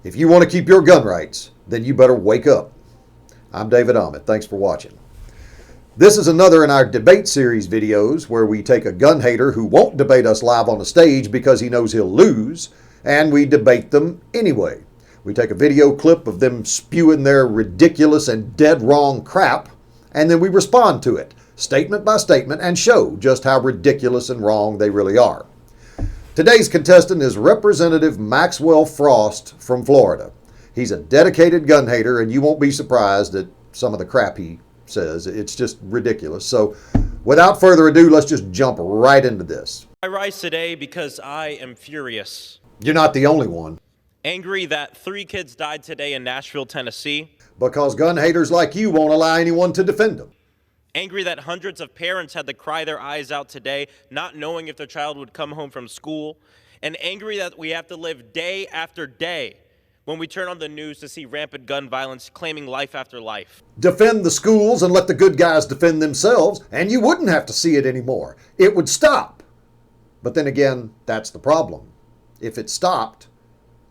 If you want to keep your gun rights, then you better wake up. I'm David Ahmed. Thanks for watching. This is another in our debate series videos where we take a gun hater who won't debate us live on the stage because he knows he'll lose, and we debate them anyway. We take a video clip of them spewing their ridiculous and dead wrong crap, and then we respond to it, statement by statement, and show just how ridiculous and wrong they really are. Today's contestant is Representative Maxwell Frost from Florida. He's a dedicated gun hater, and you won't be surprised at some of the crap he says. It's just ridiculous. So without further ado, let's just jump right into this. I rise today because I am furious. You're not the only one. Angry that 3 kids died today in Nashville, Tennessee. Because gun haters like you won't allow anyone to defend them. Angry that hundreds of parents had to cry their eyes out today, not knowing if their child would come home from school. And angry that we have to live day after day when we turn on the news to see rampant gun violence claiming life after life. Defend the schools and let the good guys defend themselves, and you wouldn't have to see it anymore. It would stop. But then again, that's the problem. If it stopped,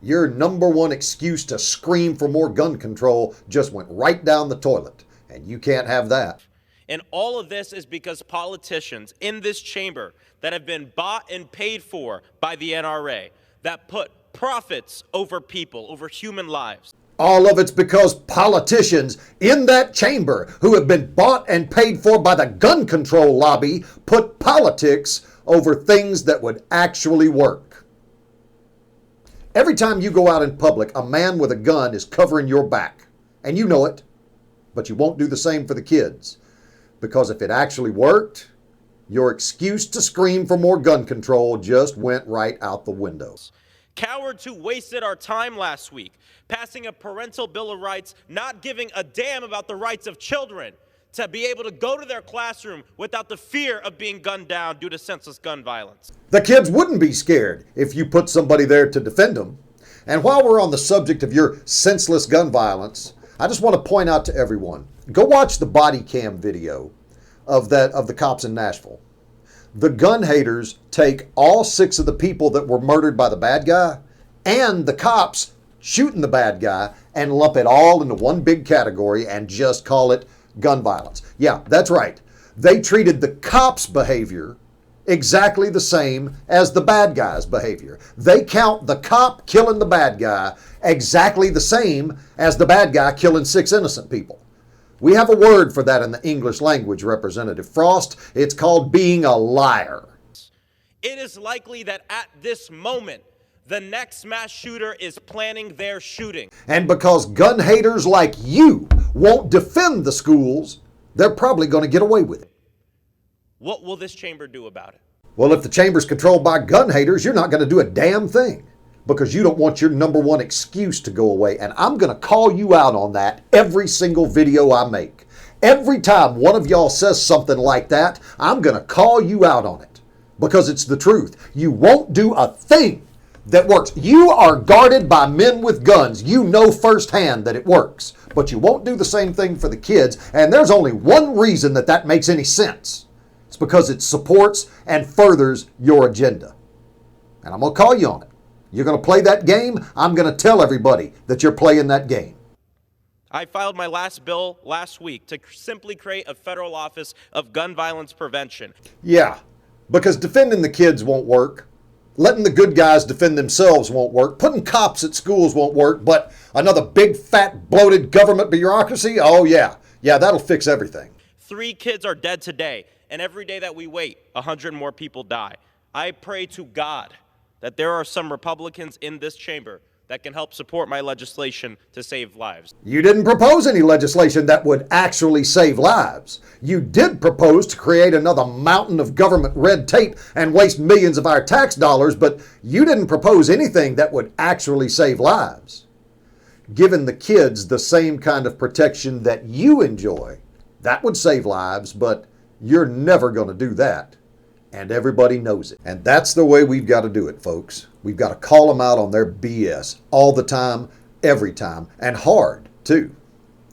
your number one excuse to scream for more gun control just went right down the toilet, and you can't have that. And all of this is because politicians in this chamber that have been bought and paid for by the NRA, that put profits over people, over human lives. All of it's because politicians in that chamber who have been bought and paid for by the gun control lobby put politics over things that would actually work. Every time you go out in public, a man with a gun is covering your back. And you know it, but you won't do the same for the kids. Because if it actually worked, your excuse to scream for more gun control just went right out the window. Cowards who wasted our time last week, passing a parental bill of rights, not giving a damn about the rights of children to be able to go to their classroom without the fear of being gunned down due to senseless gun violence. The kids wouldn't be scared if you put somebody there to defend them. And while we're on the subject of your senseless gun violence, I just want to point out to everyone, go watch the body cam video of the cops in Nashville. The gun haters take all 6 of the people that were murdered by the bad guy and the cops shooting the bad guy and lump it all into one big category and just call it gun violence. Yeah, that's right. They treated the cops' behavior exactly the same as the bad guy's behavior. They count the cop killing the bad guy exactly the same as the bad guy killing 6 innocent people. We have a word for that in the English language, Representative Frost. It's called being a liar. It is likely that at this moment, the next mass shooter is planning their shooting. And because gun haters like you won't defend the schools, they're probably going to get away with it. What will this chamber do about it? Well, if the chamber's controlled by gun haters, you're not going to do a damn thing because you don't want your number one excuse to go away. And I'm going to call you out on that every single video I make. Every time one of y'all says something like that, I'm going to call you out on it because it's the truth. You won't do a thing that works. You are guarded by men with guns. You know firsthand that it works, but you won't do the same thing for the kids. And there's only one reason that that makes any sense. It's because it supports and furthers your agenda. And I'm going to call you on it. You're going to play that game. I'm going to tell everybody that you're playing that game. I filed my last bill last week to simply create a federal office of gun violence prevention. Yeah, because defending the kids won't work. Letting the good guys defend themselves won't work. Putting cops at schools won't work. But another big, fat, bloated government bureaucracy? Oh, yeah. Yeah, that'll fix everything. 3 kids are dead today, and every day that we wait, 100 more people die. I pray to God that there are some Republicans in this chamber that can help support my legislation to save lives. You didn't propose any legislation that would actually save lives. You did propose to create another mountain of government red tape and waste millions of our tax dollars, but you didn't propose anything that would actually save lives. Giving the kids the same kind of protection that you enjoy, that would save lives, but you're never going to do that. And everybody knows it. And that's the way we've got to do it, folks. We've got to call them out on their BS all the time, every time, and hard, too.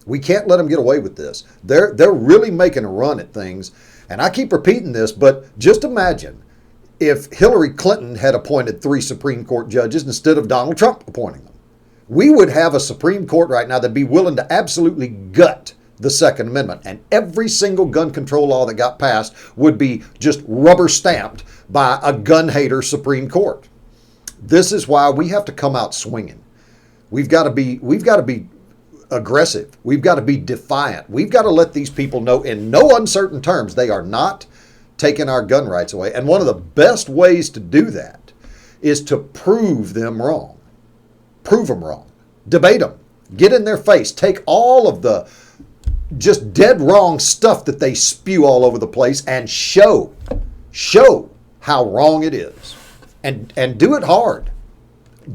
We can't let them get away with this. They're really making a run at things. And I keep repeating this, but just imagine if Hillary Clinton had appointed 3 Supreme Court judges instead of Donald Trump appointing them. We would have a Supreme Court right now that'd be willing to absolutely gut the Second Amendment, and every single gun control law that got passed would be just rubber stamped by a gun hater Supreme Court. This is why we have to come out swinging. We've got to be aggressive. We've got to be defiant. We've got to let these people know in no uncertain terms they are not taking our gun rights away. And one of the best ways to do that is to prove them wrong. Prove them wrong. Debate them. Get in their face. Take all of the just dead wrong stuff that they spew all over the place and show how wrong it is. And do it hard.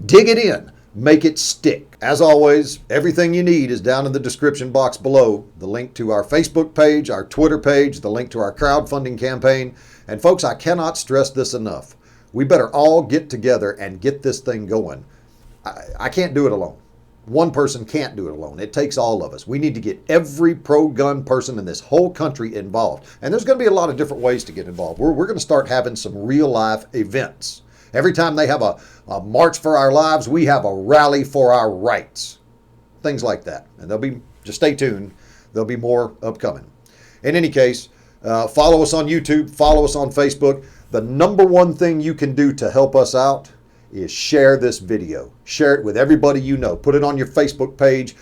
Dig it in. Make it stick. As always, everything you need is down in the description box below. The link to our Facebook page, our Twitter page, the link to our crowdfunding campaign. And folks, I cannot stress this enough. We better all get together and get this thing going. I can't do it alone. One person can't do it alone. It takes all of us. We need to get every pro-gun person in this whole country involved. And there's going to be a lot of different ways to get involved. We're going to start having some real-life events. Every time they have a march for our lives, we have a rally for our rights. Things like that. And just stay tuned. There'll be more upcoming. In any case, follow us on YouTube. Follow us on Facebook. The number one thing you can do to help us out is share this video. Share it with everybody you know. Put it on your Facebook page.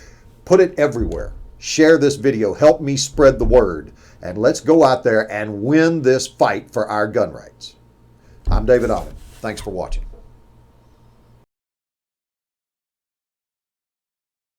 Put it everywhere. Share this video. Help me spread the word. And let's go out there and win this fight for our gun rights. I'm David Allen. Thanks for watching.